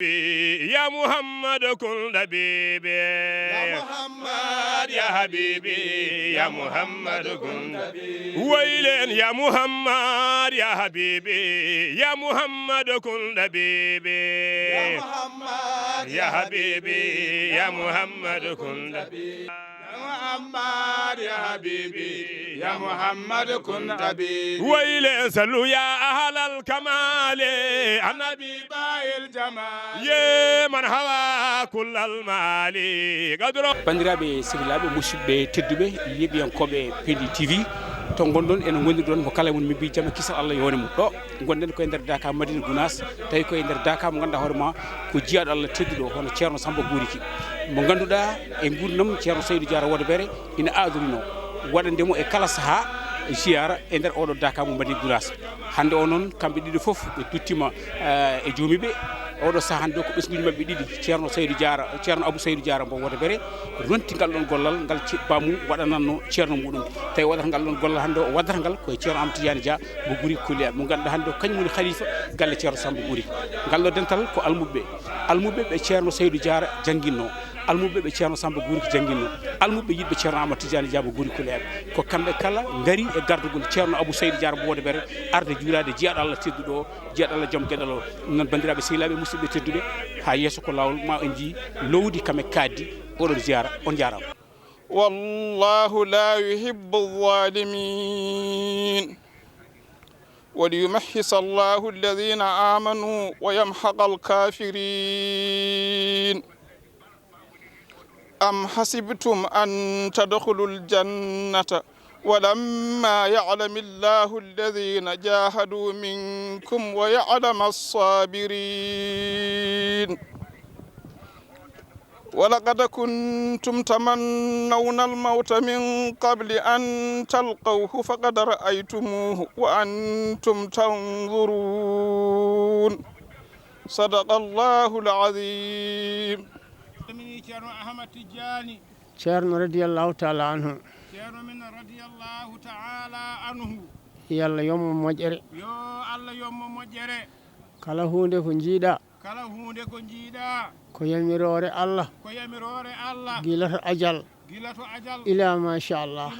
يا محمد كن حبيبي يا محمد يا حبيبي يا محمد كن حبيبي ويلين يا محمد يا حبيبي يا محمد كن حبيبي يا محمد يا حبيبي يا محمد كن حبيبي محمد يا حبيبي يا محمد كن حبيبي ويلين صلوا يا أهل الكمال النبي باي الجمال يا من هوى كل المال قدر bandiraɓe sehilaaɓe musidɓe tedduɓe yeɓiyankoɓe Pedi TV to gonɗon ene gondiri ko kala mon mi mbi jamma kisal Allah yone mum ɗo gonɗen koye nder Dakar Madina Gounass tawi koye nder Dakar mo ganduɗa hoore ma ko jiyaɗo Allah tedduɗo hono ceerno Samba Guriki mo ganduɗa e gurdam ceerno Seydou Diarra Wodobere ina adorino waɗandemo e kala saaha ziyara e nder oɗo Dakar mo Madina Gounass hande o noon kamɓe ɗiɗo foof ɓe duttima e joomiɓe oɗo saaha hande ko ɓesguji mabɓe ɗiɗi ceerno Seydou Diarra ceerno Abou Seydou Diarra mbo Wodobere ronti ngal ɗon gollal ngal bamum waɗananno ceerno muɗum tawi waɗata ngal ɗon gollal hande o waddata ngal koye ceerno Amadou Tidiane Dia mo Guriki Kulliya mo ganduɗa hande o kañum woni khalifa galle ceerno Samba Guriki ngal ɗo dental ko almuɓe ɓe ceerno Seydou Diarra jangguinno almuɓe ɓe ceerno Samba Guriki jangguinno almuɓe yiɗɓe ceerno Amadou Tidiane Dia mo Guriki Kulliya ko kamɓe kala gaari e gardugol ceerno Abou Seydou Diarra mo Wodobere arde juulade jiyaɗo Allah tedduɗo o jiyaɗo Allah joom gueɗal o noon bandiraɓe sehilaɓe musidɓe tedduɓe ha yesso ko lawol ma en jii lowdi kame kaddi oɗon ziyara on jarama والله لا يحب الظالمين وليمحص الله الذين آمنوا ويمحق الكافرين أم حسبتم أن تدخلوا الجنة ولما يعلم الله الذين جاهدوا منكم ويعلم الصابرين ولقد كنتم تمنون الموت من قبل أن تلقوه فقد رأيتموه وأنتم تنظرون صدق الله العظيم ceerno Ahmad Tidiani ceerno radiyallahu taala anhu ceerno min radiyallahu taala anhu yalla yommo moƴƴere yo Allah yommo moƴƴere kala hunde ko jiiɗa kala hunde ko jiiɗa ko yamirore Allah gila to ajal ila machallah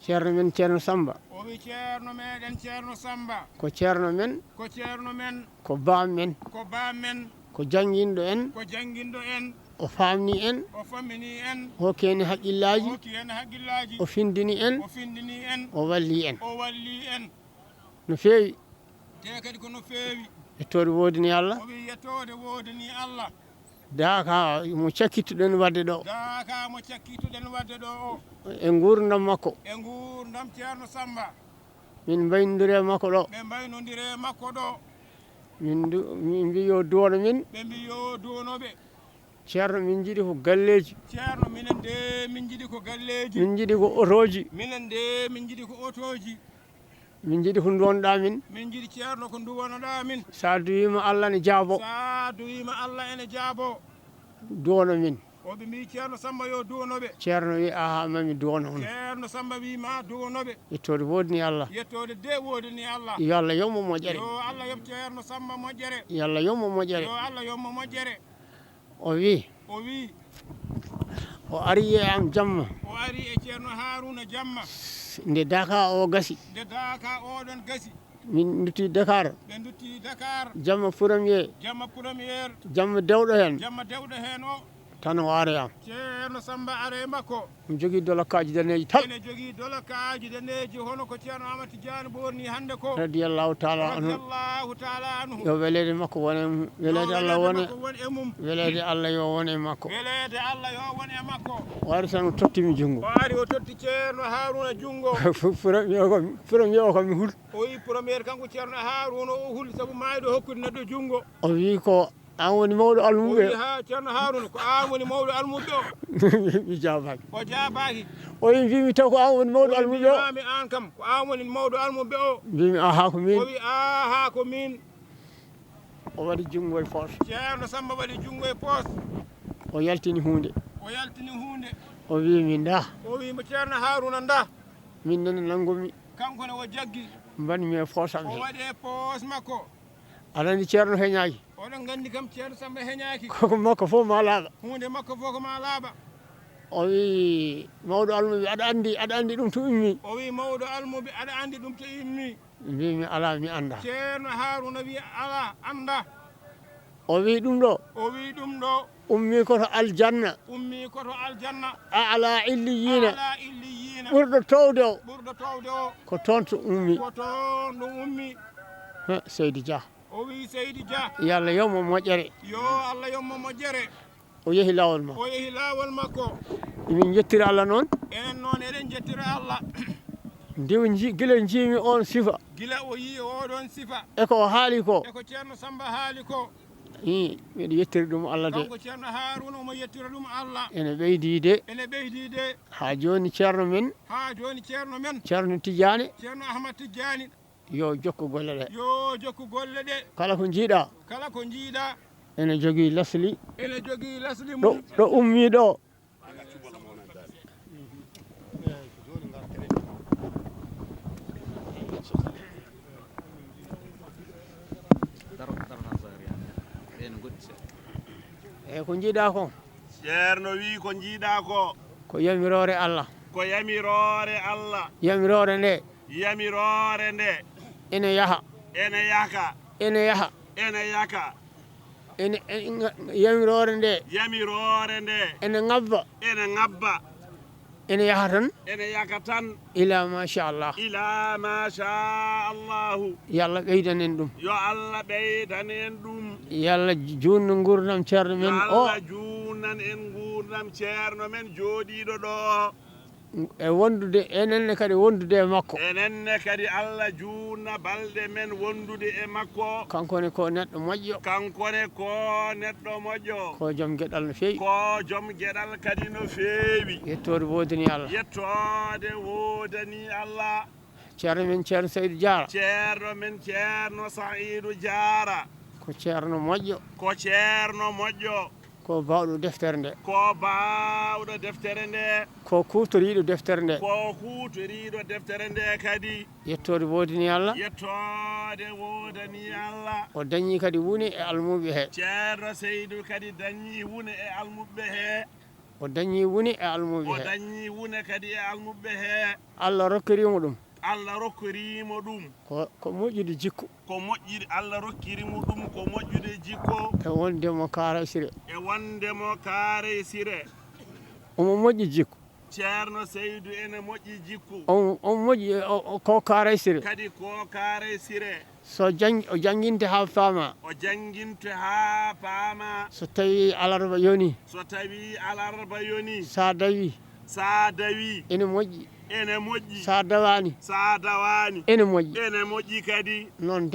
ceerno men ceerno Samba o wi ceerno meɗen ceerno Samba ko ceerno men ko bam men ko janginɗo en o famni en hokki en haqqillaji o findini en o walli en no feewi te kadi ko no feewi yettode wodini Allah o wi yettode wodini Allah daka mo cakkituɗen wadde ɗo o e gurdam makko ceerno Samba min mbaynodiri e makko ɗo min mbi yo duwono min ɓe mbi yo duwonoɓe ceerno min jiiɗi ko galleji ceerno minen de min jiiɗi ko galleji min jiiɗi ko otoji minen de min jiiɗi ko otoji min jiiɗi ko duwonoɗa min min jiiɗi ceerno ko duwonoɗa min sa duwima Allah ne jaabo ene jaabo duwono min o ɓe mbi ceerno Samba yo duwonoɓe ceerno wi aha mami duwono on ceerno Samba wi ma duwonoɓe yettode wodini Allah yettode de wodini Allah yo Allah yommo moƴƴere yo Allah yob ceerno Samba moƴƴere yo Allah yommo moƴƴere yo Allah yommo moƴƴere o wi o ari e am jamma o ari e ceerno Haruna jamma nde Dakar o gasi oɗon gasi min dutti Dakar ɓe dutti Dakar jamma premier jamma dewɗo hen o tan o are am ceerno Samba are makko mi jogui dolakaji daneji tan ene jogui dolakaji daneji hono ko ceerno Amadou Tidiane borni hande ko radiyallahu taala anhu yo welede makko wone welede Allah wone welede Allah yo wone makko o ari tan o tottimi jungo o totti ceerno Haruna jungo premier o kam mi hul o wi premier kanko ceerno Haruna o hul saabu mayɗo hokkude neɗɗo jungo o wi ko an woni mawɗo almuɓe ha ceerno Haruna ko an woni mawɗo almuɓe o mi jabaki o jabaki o wi mbimi taw ko an woni mawɗo almuɓe o mi an kam ko an woni mawɗo almuɓe o mbimi aha ko min o wi aha ko min o waɗi jungo e poos ceerno Samba waɗi jungo e poos o yaltini hunde o wi min da o wi mo ceerno Haruna da min nana nangomi kanko ne o jaggi mbanmi e poosam o waɗi e poos makko aɗa andi ceerno heñaki oɗon gandi kam ceerno Samba heñaki koko makko fof ma laaɓa hunde makko fof ko ma laaɓa o wi mawɗo almuɓe aɗa andi ɗum to ummi o wi mawɗo almuɓe aɗa andi ɗum to immi mbimi ala mi anda ceerno Haruna wi ala anda o wi ɗum ɗo o wi ɗum ɗo ummi koto aljanna ummi koto aljanna ala illiyina ala illiyina ɓurɗo towde o ɓurɗo towde o ko toon to ummi ko toon ɗum ummi Seydi Dia o wi Seydi Dia yo Allah yommo moƴƴere yo Allah yommo moƴƴere o yeehi lawol ma o yeehi laawol makko min jettira Allah noon enen noon eɗen jettira Allah gila jiimi on sifa gila o yi oɗon sifa eko o haali ko eko ceerno Samba haali ko miɗo yettiri ɗum Allah de kanko ceerno Haruna omo yettira ɗum Allah ene ɓeydide ha joni ceerno men ceerno Tidiane ceerno Ahmad Tidiane yo jokku golle ɗe yo jokku golle ɗe kala ko jiiɗa ene jogii lesli ɗo ummi ɗo eyyi ko jiiɗa ko ceerno wi ko jiiɗa ko yamirore Allah yamirore nde ene yaha yamirore nde ene ngabba ene yaha tan ila masha Allah yo Allah ɓeydanen ɗum yo Allah junno gurdam ceerno men o jooɗiɗo ɗo e wondude enenne kadi wondude e makko Allah juutna balɗe men wondude e makko kankone ko neɗɗo moƴƴo ko joom gueɗal no feewi kadi no feewi yettode wodani Allah ceerno men ceerno Saydou Diara ko ceerno moƴƴo ko bawɗo deftere nde ko kutoriɗo deftere nde kadi yettode wodani Allah o dañi kadi woni e almuɓe he ceerno Seydou kadi dañi woni e almuɓe he o dañi woni e almuɓe he Allah rokkirimo ɗum ko moƴƴude jikku Allah rokkirimo ɗum ko moƴƴude jikko e wondemo Karaysire omo moƴƴi jikku ceerno Seydou ene moƴƴi jikku on moƴƴi ko Karaysire kadi ko Karaysire o janguinte ha faama so tawi alarba yoni sa dawi ene moƴƴi sa dawani ene moƴƴi kadi noon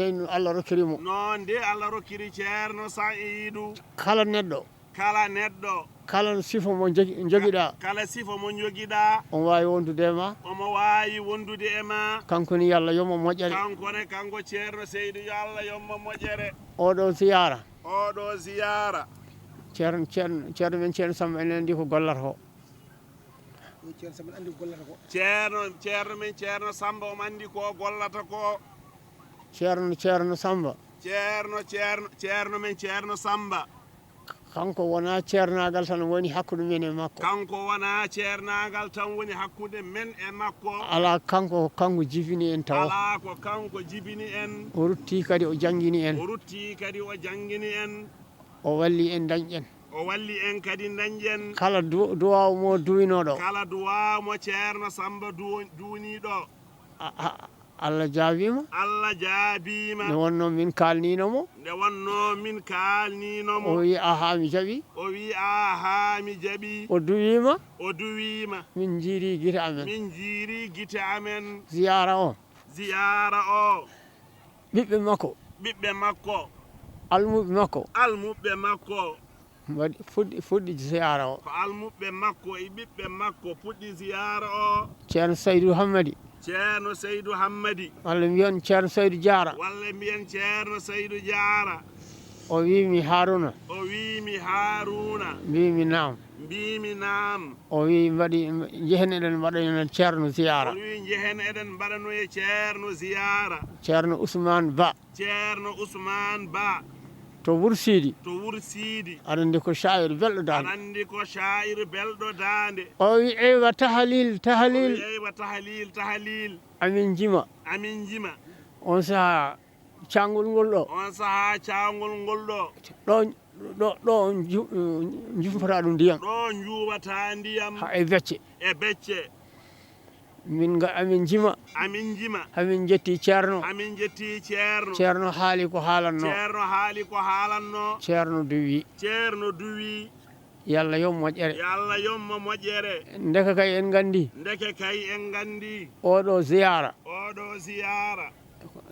de Allah rokkirimo ceerno Saydou kala neɗɗo kala sifo mo joguiɗa on wawi wondude e ma kankone yo Allah yommo moƴƴere kanko ceerno Seydou yo Allah yommo moƴƴere oɗo ziyara ceerno men ceerno Samba enen andi ko gollata ko ceerno men ceerno Samba omo andi ko gollata ko ceerno Samba ceerno men ceerno Samba kanko wona ceernagal tan woni hakkude men e makko ala kanko jibini en taw o rutti kadi o jangguini en o walli en dañƴen kadi dañƴen kala duwaw mo duwinoɗo ceerno Samba duwiniɗo Allah jaabima nde wonno min kalninomo o wi aha mi jaaɓi o duwima min jiiri guite amen ziyara o ɓiɓɓe makko almuɓe makko waɗi fuɗɗi ziyara o ko almuɓe makko e ɓiɓɓe makko puɗɗi ziyara o ceerno Saydou Hammadi walla mbiyon ceerno Saydou Diara o wimi Haruna mbimi naam mbimi naam. o wi mbaɗi jehen eɗen mbaɗanon ceerno ziyara. o wi jehen eɗen mbaɗano e ceerno ziyara. ceerno Ousmane Ba. ceerno Ousmane Ba. to Wursiidi. to Wursiidi. aɗa andi ko sha'ir belɗo dande. aɗa andi ko sha'ir belɗo dande. o wi eywa tahalil tahalil. eywa tahalil tahalil. amin jima. amin jima. on saha cangol ngol ɗo. on saha cangol ngol ɗo. ɗo jufata ɗum ndiyam. ɗo juwata ndiyam. ha e becce. e becce. amin jima. amin jima. amin jetti ceerno. amin jetti ceerno. ceerno haali ko haalanno. ceerno haali ko haalanno. ceerno duwi. ceerno duwi. yalla yom moƴƴere. yalla yomma moƴƴere. ndeka kay en gandi. ndeke kay en gandi. oɗo ziyara. oɗo ziyara.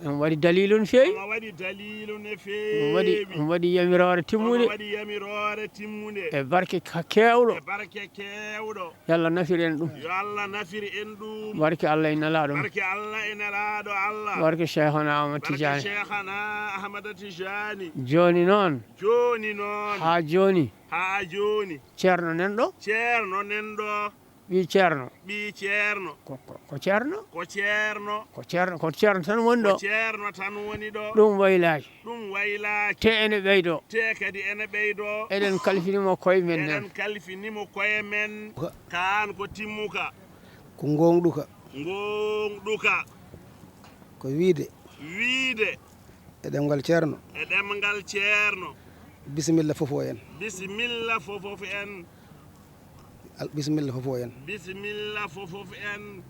omo waɗi dalilu no feewi. omo waɗi dalilu no feewi. omo waɗi yamirore timmude. omo waɗi yamirore timmude. e barke kewɗo. e barke kewɗo. yalla nafir en ɗum. yo Allah nafiri en ɗum. barke Allah e nelaɗo. barke Allah e nelaɗo Allah. barke cheikhana Ahmad Tidiane. barke cheikhana Ahmad Tidiane. joni noon. joni noon. ha joni. ha joni. ceerno nan ɗo. ceerno nan ɗo. ɓi ceerno. ɓi ceerno. ko ceerno. ko ceerno. ko ceerno tan woni ɗo. ko ceerno tan woni ɗo. ɗum waylaki. ɗum waylaki. te ene ɓeydo. te kadi ene ɓeydo. eɗen kalfinimo koye men nen. eɗen kalfinimo koye men. kan ko timmuka. ko gonɗuka. gonɗuka. ko wiide. wiide. e ɗemgal ceerno. e ɗemgal ceerno. bisimilla fofo en. bisimilla fofof en. bisimilla fofo en. bisimilla fofof en.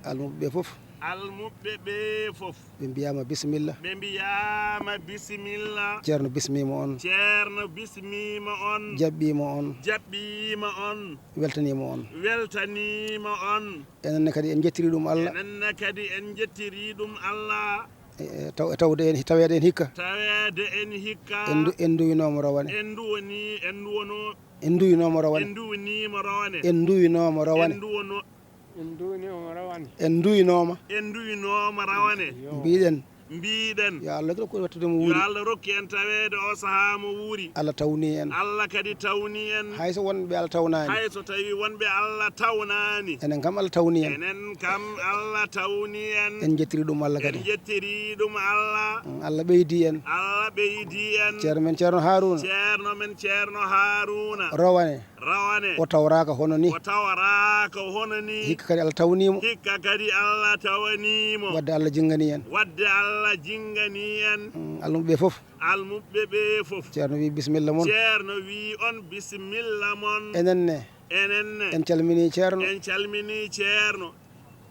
almuɓe ɓe fof. almuɓe ɓe fof. ɓe mbiyama bisimilla. ɓe mbiyama bisimilla. ceerno bismima on. ceerno bismima on. jaɓɓima on. jaɓɓima on. weltanima on. weltanima on. enenne kadi en jettiri ɗum Allah. enenne kadi en jettiri ɗum Allah. tawede en hikka. tawede en hikka. en duwinoma rawane. en duwono. en duwinoma rawane. en duwinima rawane. en duwinoma rawane. en duwinoma. en duwinoma rawane. mbiɗen. mbiɗen yo Allah rokku wattudemo wuuri. yo Allah rokki en tawede o saaha mo wuuri. Allah tawni en. Allah kadi tawni en. hayso wonɓe Allah tawnani. hayso tawi wonɓe Allah tawnani. enen kam Allah tawni en. enen kam Allah tawni en. en jettiri ɗum Allah kadi. en jettiri ɗum Allah. Allah ɓeydi en. Allah ɓeydi en. ceerno men ceerno Haruna. ceerno men ceerno Haruna. rawane. rawane. o tawraka hono ni. o tawraka hono ni. hikka kadi Allah tawnimo. hikka kadi Allah tawanimo. wadde Allah jingani en. wadde Allah jingani en. almuɓe fof. almuɓe ɓe fof. ceerno wi bisimilla mon. ceerno wi on bisimilla mon. enenne. enenne. en calmini ceerno. en calmini ceerno.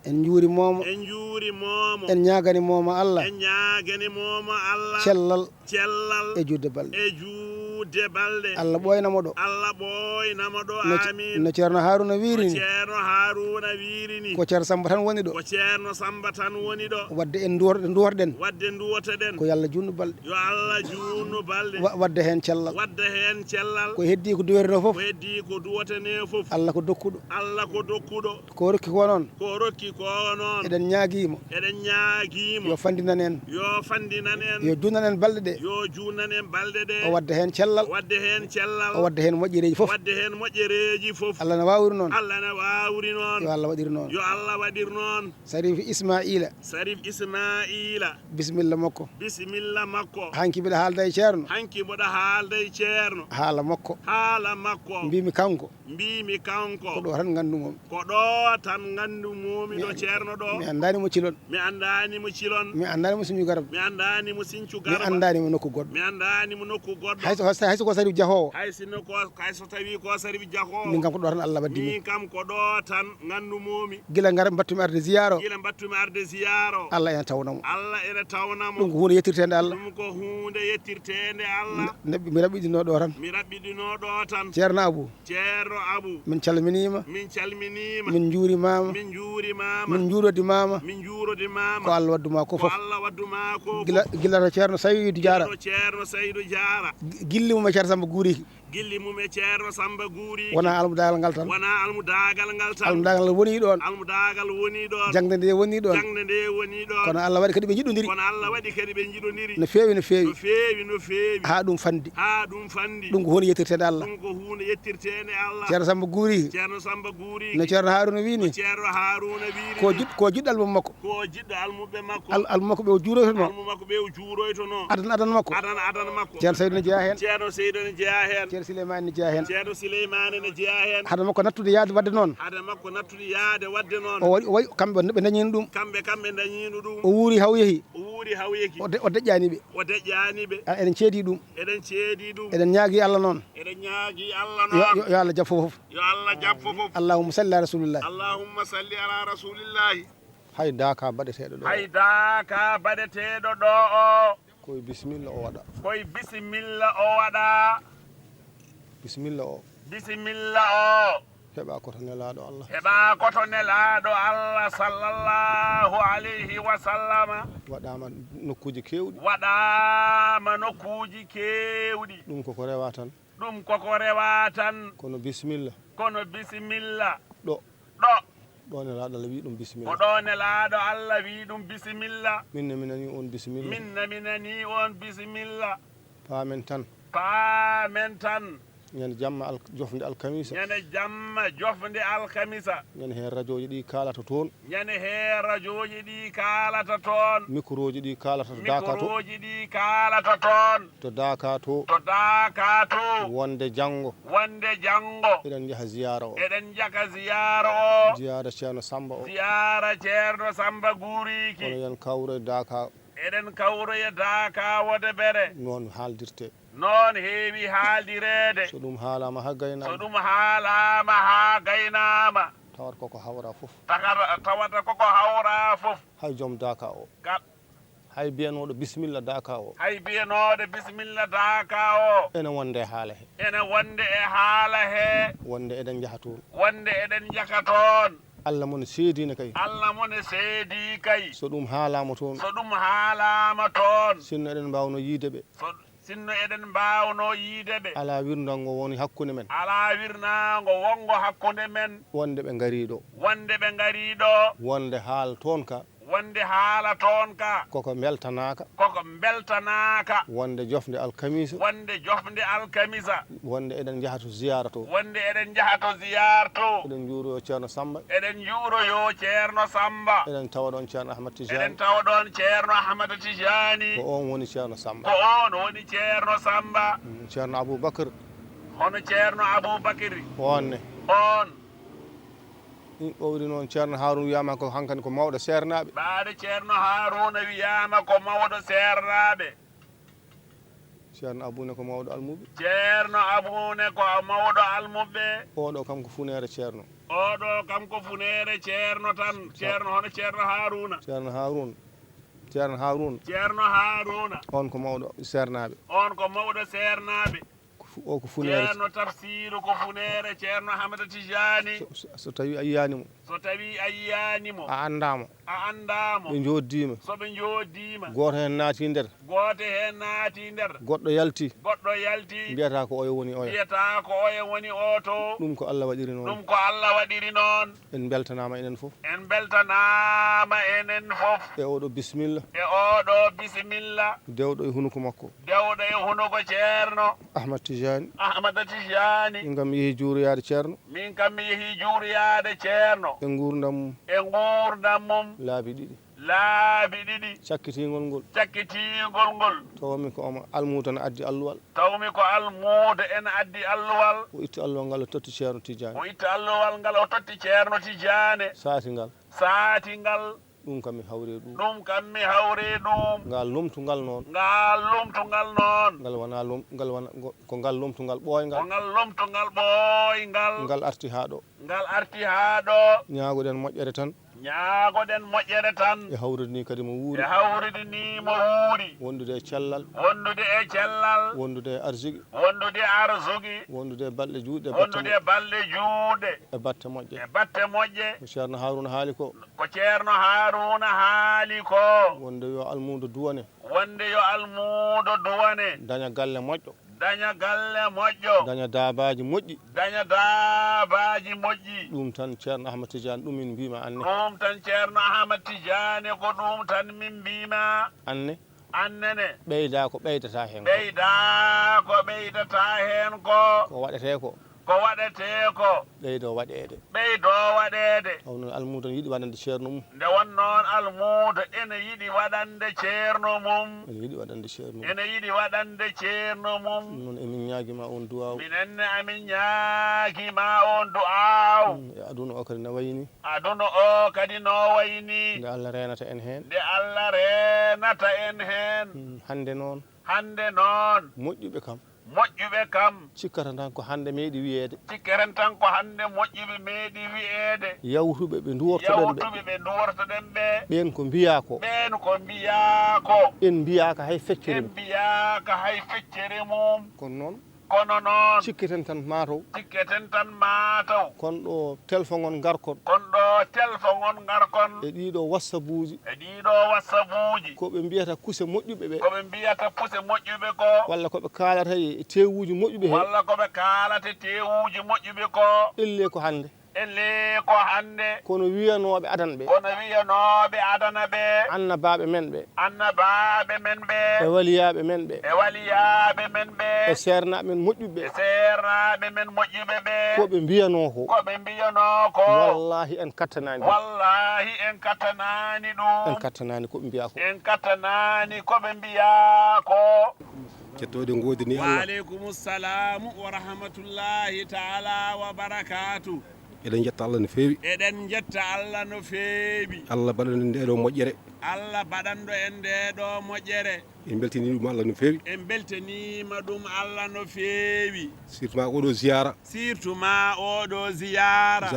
en juurimomo. en juurimomo. en ñagani momo Allah. en ñagani momo Allah. cellal. cellal. e judde balɗe. e juude balɗe. Allah ɓoynamo ɗo. Allah ɓoynamo ɗo. amin. no ceerno Haruna wirini. ceerno Haruna wirini. ko ceerno Samba tan woni ɗo. ko ceerno Samba tan woni ɗo. wadde en duwotoɗen. wadde duwotoɗen. ko Allah junnu balɗe. yo Allah junnu balɗe. wadde hen cellal. wadde hen cellal. ko heddi ko duwerino fof. ko heddi ko duwotene fof. Allah ko dokkuɗo. Allah ko dokkuɗo. ko rokki ko noon. ko rokki ko noon. eɗen ñaaguimo. eɗen ñaaguimo. yo fandinan en. yo fandinan en. yo junnan en balɗe ɗe. yo junnan en balɗe ɗe. o wadde hen cellal. wadde hen cellal. o wadde hen moƴƴereji fof. wadde hen moƴƴereji fof. Allah ne wawri noon. Allah ne wawri noon. yo Allah waɗiri noon. yo Allah waɗir noon. Sarif Ismaila. Sarif Ismaila. bisimilla makko. bisimilla makko. hanki mbiɗa haalda e ceerno. hanki mboɗa haalda e ceerno. haala makko. haala makko. mbimi kanko. mbimi kanko. ko ɗo tan gandumomi. ko ɗo tan gandumomi ɗo ceerno ɗo. mi andani mo cilon. mi andani mo cilon. mi andani mo siñu garba. mi andani mo sincu garba. mi andani mo nokku goɗɗo. mi andani mo nokku goɗɗo. hayso ko Sarif jahowo. hayso tawi ko Sarif jahowo. min kam ko ɗo tan Allah waddimi. min kam ko ɗo tan gandumomi. gila gara battumi arde ziyaro. gila battumi arde ziyaro. Allah ene tawnamo. Allah ene tawnamo. ɗum ko hunde yettirtede Allah. ɗum ko hunde yettirtede Allah. mi raɓɓiɗino ɗo tan. mi raɓɓiɗino ɗo tan. ceerno Abou. ceerno Abou. min calminima. min calminima. min juurimama. min juurimama. min juurodimama. min juurodimama. ko Allah wadduma ko fof. ko Allah wadduma ko gila to ceerno Saydou Diara. ceerno Saydou Diara. gillimo ceerno Samba guuriki. gilli mum e ceerno Samba Guuri wona almudagal ngal tan wona almudagal ngal tan almudagal woni ɗon almudagal woni ɗon jangde nde woni ɗon jangde nde woni ɗon kono Allah waɗi kadi ɓe jiɗodiri kono Allah waɗi kadi ɓe jiɗodiri no feewi no feewi no feewi no feewi ha ɗum fandi ha ɗum fandi ɗum ko hunde yettirtede Allah ɗum ko hunde yettirtede Allah ceerno Samba Guuri ceerno Samba Guuri no ceerno Haruna wini ceerno Haruna wiiri ko jiɗɗo almum makko ko jiɗɗo almuɓe makko almum makko ɓe o juuroytono almu makko ɓe o juuroytono adan makko adan makko ceerno Seydou ne jeeya hen ceerno Seydou ne jeeya hen ceerno Souleymane ne jeeya hen ceerno Souleymane ne jeeya hen hada makko nattude yaade wadde noon hada makko nattude yaade wadde noon o waɗi kamɓe ɓe dañino ɗum kamɓe dañino ɗum o wuuri haw yeehi o wuuri haw yeehi o deƴƴaniɓe eɗen ceedi ɗum eɗen ñaagui Allah noon eɗen ñaagui Allah noon yo Allah jab fof yo Allah jab fof allahumma salli ala rasulillahi allahumma salli ala rasulillahi hay daaka baɗeteɗo ɗo hay daaka baɗeteɗo ɗo o koye bisimilla o waɗa koye bisimilla o waɗa bisimilla o bisimilla o heɓa koto nelaɗo Allah heɓa koto nelaɗo Allah sallallahu alayhi wa sallama waɗama nokkuji kewɗi waɗama nokkuji kewɗi ɗum koko rewa tan ɗum koko rewa tan kono bisimilla ɗo ɗo nelaɗo Allah wi ɗum bisimilla ko ɗo nelaɗo Allah wi ɗum bisimilla minne minani on bisimilla minani on bisimilla paamen tan ñande jamma jofde alkamisa ñande jamma jofde alkamisa ñande hen radio ji ɗi kalata toon ñande hen radio ji ɗi kalata toon micro ji ɗi kalata to Daka to wonde janggo eɗen jaaha ziyara o ziyara ceerno Samba o ceerno Samba Guuriki kono yen kawro Daka eɗen kawroye Daka wode bere noon haaldirte noon heewi haaldirede so ɗum haalama ha gaynama tawata koko hawra foof hay joom Daka o hay biyanoɗo bisimilla Daka o ene wonde haala he wonde eɗen jaaha toon Allah mone seedino kay so ɗum haalama toon sinno eɗen mbawno yiideɓe ala wirdango woni hakkude men wonde ɓe gariɗo wonde haal toon ka koko beltanaka wonde jofde alkamisa wonde eɗen jaaha to ziyara to eɗen juuroyo ceerno Samba eɗen tawa ɗon ceerno Ahmad Tijani ko on woni ceerno Samba ceerno Aboubacry hono ceerno Aboubacry onne on ɓowri noon ceerno Haruna wiyama ko hankkadi ko mawɗo sernaɓe ɓaade ceerno Haruna wiyama ko mawɗo sernaɓe ceerno Aboune ko mawɗo almuɓe oɗo kam ko funere ceerno tan ceerno hono ceerno Haruna on ko mawɗo sernaɓe o ko funere ceerno Tafsiru ko funere ceerno Ahmad Tijani so tawi a yiyanimo a andamo ɓe joddima goto hen naati nder goɗɗo yalti mbiyata ko oyo woni oyo ɗum ko Allah waɗiri noon en beltanama enen foof e oɗo bisimilla dewɗo e hunuko makko ceerno Ahmad Tijani ngam yeehi juuroyade ceerno e gurdam mum laabi ɗiɗi cakkitigol ngol tawmi ko omo almudo ne addi alluwal o itti alluwal ngal o totti ceerno Tijani saati ngal ɗum kam mi hawre ɗum ngal lomtugal noon ngal wona ko ngal lomtugal ɓoyngal ngal arti ha ɗo ñaagoɗen moƴƴere tan e hawrude ni kadi mo wuuri wondude e cellal wondude e arsugi wondude e balɗe juuɗe e batte moƴƴe ko ceerno Haruna haali ko wonde yo almudo duwane daña galle moƴƴo daña galle moƴƴo daña daabaji moƴƴi daña daabaji moƴƴi ɗum tan ceerno ahmad tidiane ɗum min mbima anne ɗum tan ceerno ahmad tidiane ko ɗum tan min mbima anne annene ɓeyda ko ɓeydata hen ɓeyda ko ɓeydata hen ko ko waɗete ko waɗete ko ɓeydo waɗede ɓeydo waɗede hawno almudo yiɗi waɗande ceerno mum nde won noon almudo ene yiɗi waɗande ceerno mum ene yiɗi waɗande ceerno mum ene yiɗi waɗande ceerno mum noon emin ñaaguima on duwaw minenne amin ñaaguima on du'aw e aduna o kadi no wayni aduna o kadi no wayni nde allah renata en hen nde allah renata en hen hande noon moƴƴuɓe kam cikkata tan ko hande meeɗi wiyeede cikkeren tan ko hande moƴƴuɓe meeɗi wiyeede yawtuɓe ɓe duwortoɗen ɓe ɓen ko mbiya ko en mbiyaka hay feccere mum kono noon cikketen tan mataw kon ɗo téléphone on garkon e ɗiɗo whatsapp uji koɓe mbiyata kuse moƴƴuɓe ɓe ko walla koɓe kalata e tewuji moƴƴuɓe ko elle ko hande kono wiyanoɓe adana ɓe annabaɓe men ɓe e waliyaɓe men ɓe e sernaɓe men moƴƴuɓe koɓe mbiyano ko wallahi en kattanani ɗum en kattanani koɓe mbiya ko kettoɗe godini Allah wa aleykum salamu wa rahmatullahi taala wa barakatuh eɗen jetta Allah no feewi Allah baɗanɗo nde ɗo moƴƴere en beltani ɗum Allah no feewi surtout ma oɗo ziyara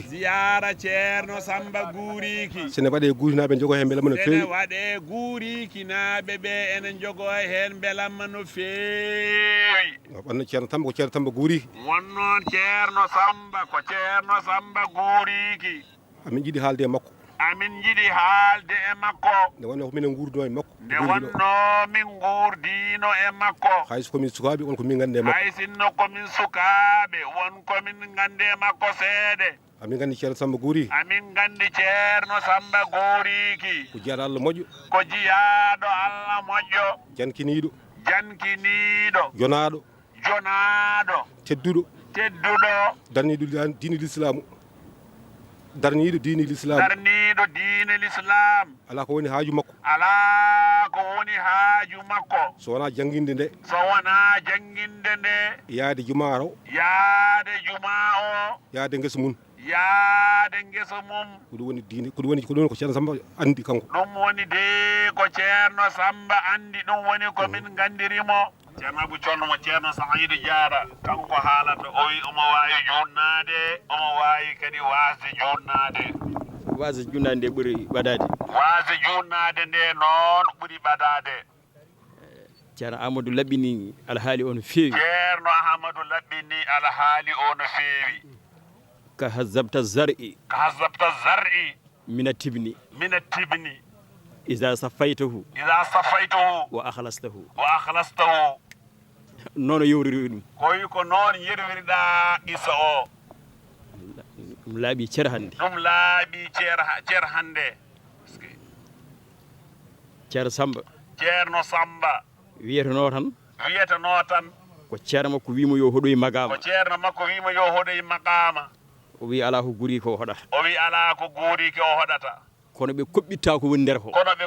ziyara ceerno Samba Guri sene waɗe gurinaɓe jogo hen beelamma no feewi ɓanno ceerno Samba ko ceerno Samba Guri wonnoon ceerno Samba ko ceerno Samba Guriki amin jiiɗi haalde e makko nde wonno ko minen gurdino e makko nde wonno min gurdino e makko hayso komin sukaɓe wonko min gandi e makko haysinno komin sukaɓe wonko min gandi e makko seede amin gandi ceerno Samba Guri ko jiyaɗo Allah moƴƴo jankiniɗo jonaɗo tedduɗo darniɗo diine l'islam ala ko woni haaju makko so wona jangguinde nde yaade juma o yaade guesa mum ko ɗum woni diine ko ɗum ko ceerno Samba andi kanko ɗum woni de ko ceerno Samba andi ɗum woni ko min gandirimo ceerno Abou Thiono mo ceerno Saïdou Diarra kanko haalata o wi omo wawi junnade omo wawi kadi wasde junnade nde ɓuuri ɓadade noon ɓuuri ɓadade ceerno Amadou laɓɓini alhaali o no feewi ka hazabta zar'i mina tibni iza safaytahu wa akhlastahu nono yewriri ɗum koyi ko noon yerwiriɗa isa o ɗum laaɓi ceer hande ceerno Samba wiyetano tan ko ceerno makko wimo yo hoɗoye magama o wi ala ko guri ko hoɗata kono ɓe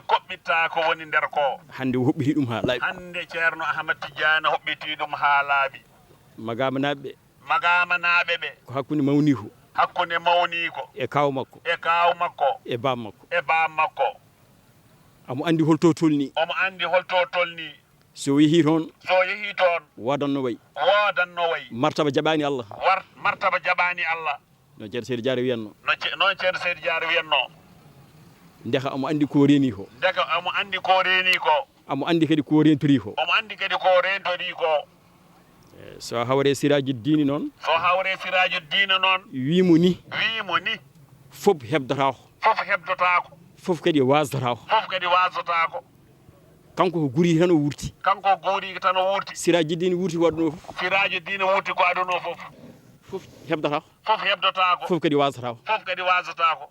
koɓɓitta ko woni nder ko hande hoɓɓiti ɗum ha laaɓi hande ceerno Ahmad Tidiane hoɓɓiti ɗum ha laaɓi magama naɓe ɓe ko hakkude mawni ko e kaw makko e bam makko omo andi holto tolni so yeehi toon wodanno wayi martaba jaɓani Allah no ceerno Seydou Diarra wiyanno ndeka omo andi ko reeni ko omo andi kadi ko rentori ko so hawre siraji diine noon wimo ni fof hebdata ko fof kadi wasdata ko kanko ko guri tan o wurti kanko guri tan o wurti siraji dine wurti waɗuno fof siraji dine wurti ko aduno fof fof hebdata fof hebdata ko fof kadi wasata ko fof kadi wasata ko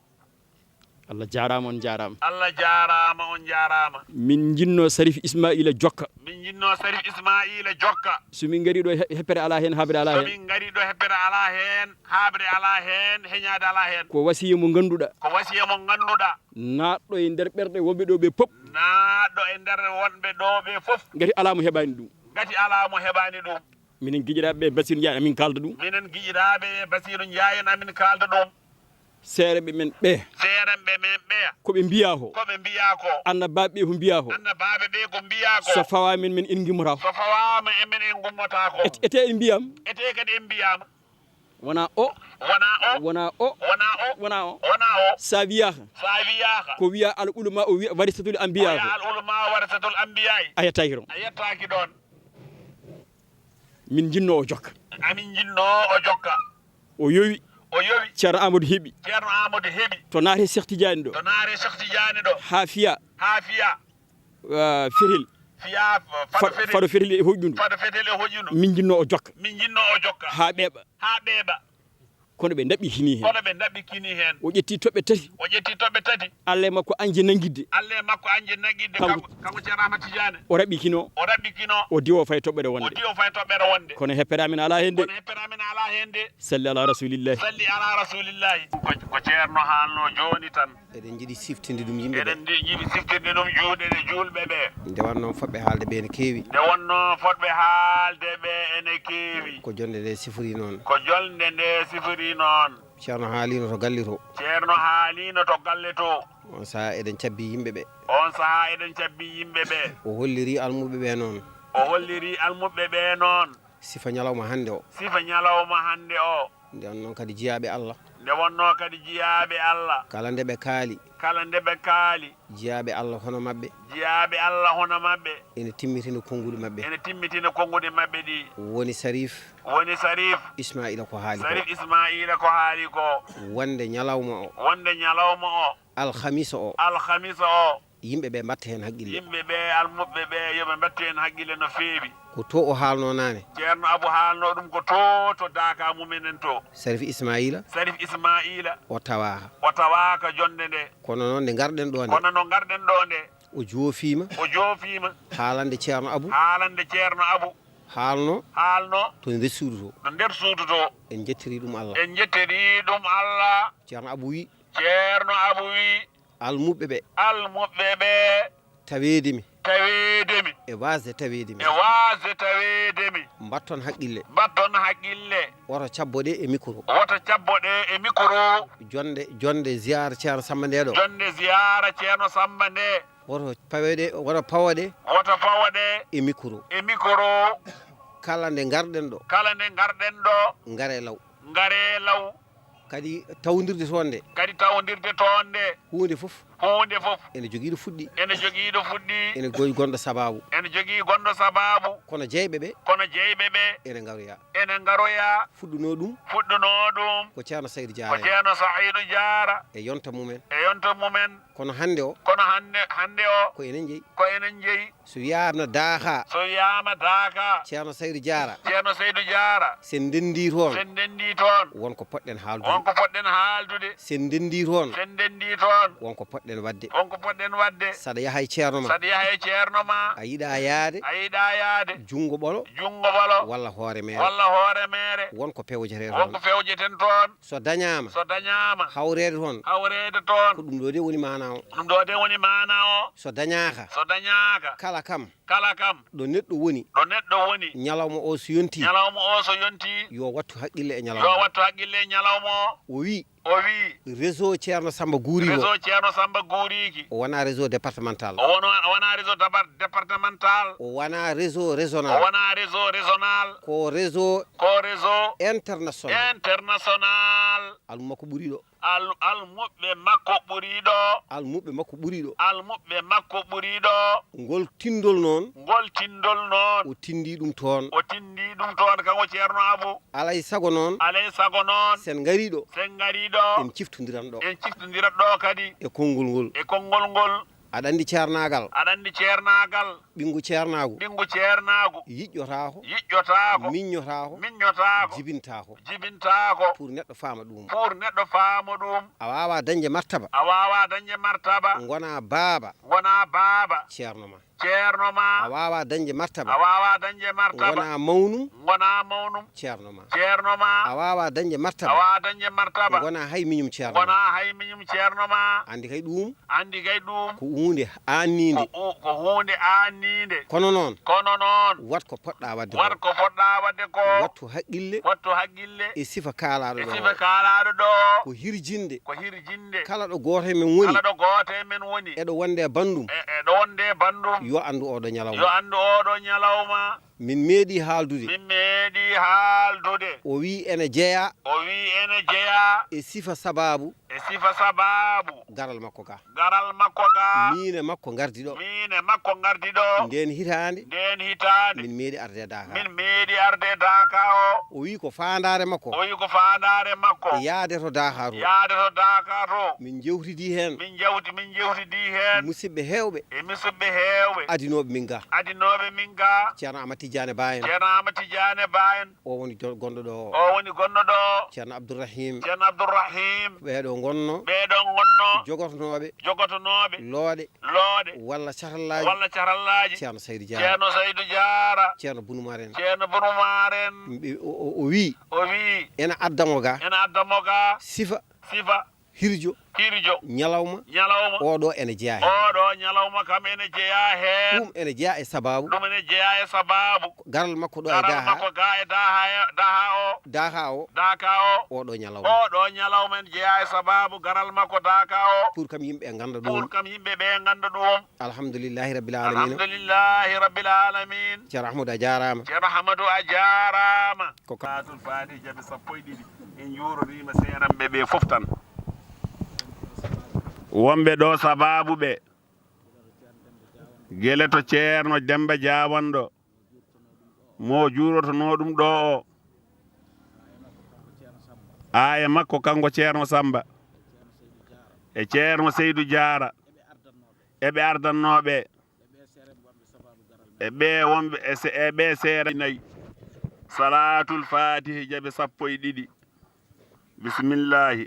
Allah jarama on jarama Allah jarama on jarama min jinno Sarif Ismaila Jokka min jinno Sarif Ismaila Jokka somin gari ɗo heppere ala hen haɓere ala hen somin gari ɗo heppere ala hen haɓere ala hen heñade ala hen ko wasiya mo ganduɗa ko wasiya mo ganduɗa naɗɗo e nder ɓerɗe wonɓe ɗo ɓe pop naɗɗo e nder wonɓe ɗo ɓe fof gati ala mo heɓani ɗum gati ala mo heɓani ɗum minen guiƴiraɓe Basiru Ndiaye amin kalda ɗum minen guiƴiraɓe Basiru Ndiaye amin kalda ɗum seereɓe men ɓe seereɓe men ɓeya koɓe mbiya ko koɓe mbiya ko annabaɓe ko mbiya ko annabaɓe ɓe ko mbiya ko so fawama min en gummata ko so fawama emen en gummata ko ete en mbiyam ete kadi en mbiyama wona o wona o wona o wona o wona o wona o sa wiyaka sa wiyaka ko wiya al ulama o wiya warisatul anbiya ko al ulama warisatul anbiya a yettaki ɗon a yettaki ɗon min jinno o jokka amin jinno o jokka o yowi o yowi ceerno Amadou heeɓi ceerno Amadou heeɓi to naate Cheikh Tidiane ɗo to naate Cheikh Tidiane ɗo ha fiya feril fiya faɗo fetel e hoƴƴudu faɗo fetel e hoƴƴudu min jinno o jokka min jinno o jokka ha ɓeeɓa kono ɓe daɓɓi kini hen kono ɓe daɓɓi kini hen o ƴetti toɓɓe tati o ƴetti toɓɓe tati Allah makko anje nanguidde Allah makko anje nanguidde kanko ceerno Ahmad Tidiane o raɓɓi kino o raɓɓi kino o diwo fay toɓɓere wonde o diwo fay toɓɓere wonde kono heppere amen ala hen de kono heppere amen ala hen de salli ala rasulillahi salli ala rasulillahi ko ceerno haalno joni tan eɗen jiiɗi siftinde ɗum yimɓe eɗen jiiɗi siftinde ɗum juuɗe ɗe julɓe ɓe nde wonno foɓɓe haalde ɓe ene keewi nde wonno fotɓe haalde ɓe ene keewi ko jonde nde sifori noon ko jolde nde sifori noon ceerno haalino to galle to ceerno haalino to galle to on saaha eɗen cabbi yimɓe ɓe on saaha eɗen cabbi yimɓe ɓe o holliri almuɓe ɓe noon o holliri almuɓe ɓe noon sifa ñalawma hannde o sifa ñalawma hannde o nden noon kadi jiyaɓe Allah nde wonno kadi jiyaɓe Allah kala nde ɓe kaali kala nde ɓe kaali jiyaɓe Allah hono mabɓe jiyaɓe Allah hono mabɓe ene timmitina konguɗi mabɓe ene timmitina konguɗi mabɓe ɗi woni Sarif Ismaila ko haali ko Sarif Ismaila ko haali ko wonde ñalawma o alhamisa o yimɓe ɓe mbatta hen haqqille yimɓe ɓe almuɓɓe ɓe yoɓe mbatta hen haqqille no feewi ko to o haalno nane ceerno Abou haalno ɗum ko to Daka mumenen to Sarif Ismaila o tawaka jonde nde kono noon nde garɗen ɗo nde o joofima haalande ceerno Abou haalno to nder suudu to en jettiri ɗum Allah ceerno Abou wi almuɓɓe ɓe taweedemi e wasde taweedemi mbatton haqqille woto cabbo ɗe e micro jonde ziyara ceerno Samba nde ɗo woto pawaɗe e micro kala nde garɗen ɗo ngare law kadi tawdirde toon nde hunde fof ene joguiɗo fuɗɗi ene gonɗo sababu kono jeyɓe ɓe ene garoya fuɗɗuno ɗum ko ceerno Saydou Diara e yonta mumen kono hande o ko enen jeeyi so wiyama Daka ceerno Saydou Diara sen dendi toon wonko poɗɗen haaldude sen dendi toon wonko poɗɗen wadde saɗa yaha e ceerno ma a yiɗa yaade jungo ɓolo walla hoore mere wonko pewjeten toon so dañama hawrede toon ko ɗum ɗo de woni mana o so dañaka kala kam ɗo neɗɗo woni ñalawma o so yonti yo wattu haqqille e ñalawma o wi réseau ceerno Samba guuri o wona réseau départemental o wona réseau régional ko réseau international almuɓe makko ɓuriɗo ngol tindol noon o tindi ɗum toon kanko ceerno Abou alay sago noon sen gariɗo en ciftodiran ɗo kadi e konngol ngol aɗa andi ceernagal aɗa andi ceernagal ɓingu ceernagu ɓingu ceernagu yiƴƴotako miññotako jibintako pour neɗɗo faama ɗum a wawa dañde martaba gona baaba ceerno ma a wawa dañde martaba gona mawnum ceerno ma a wawa dañde martaba gona hay miñum ceerno ma andi kay ɗum ko hunde annide kono noon wat ko poɗɗa wadde ko wattu haqqille e sifa kaalaɗo ɗo ko hirjinde kala ɗo goto men woni eɗo wonde e bandum yo andu oɗo ñalawma min meeɗi haaldude o wi ene jeeya e sifa sababu garal makko ga mine makko gardi ɗo nden hitande min meeɗi arde Daka o wi ko fandare makko yaade to Daka to min jewtidi hen musidɓe hewɓe adinoɓe min ga ceerno Amati Tidiane Bayen o woni gonɗo ɗo ceerno Abdourahim ɓeɗo gonno jogotonoɓe looɗe walla carallaji ceerno Saydou Diara ceerno Bounumaren o wi ena addamo ga sifa hirjo ñalawma oɗo ene jeeya hen ɗum ene jeeya e sababu garal makko ɗo e Daka o oɗo ñalawma ene jeeya e sababu garal makko Daka o pour kam yimɓe ganda ɗum alhamdulillahi rabbil alamin ceerno Ahmadou a jarama ko katul faati jaɓe sappo e ɗiɗi en jurorima seeranɓe ɓe fof tan wonɓe ɗo sababu ɓe guele to ceerno Demba Diawanɗo mo juurotono ɗum ɗo o aya makko kanko ceerno Samba e ceerno Seydou Diara eɓe ardannoɓe e ɓe wonɓe e ɓe seera nayyi salatul fatihi jaɓe sappo e ɗiɗi bisimillahi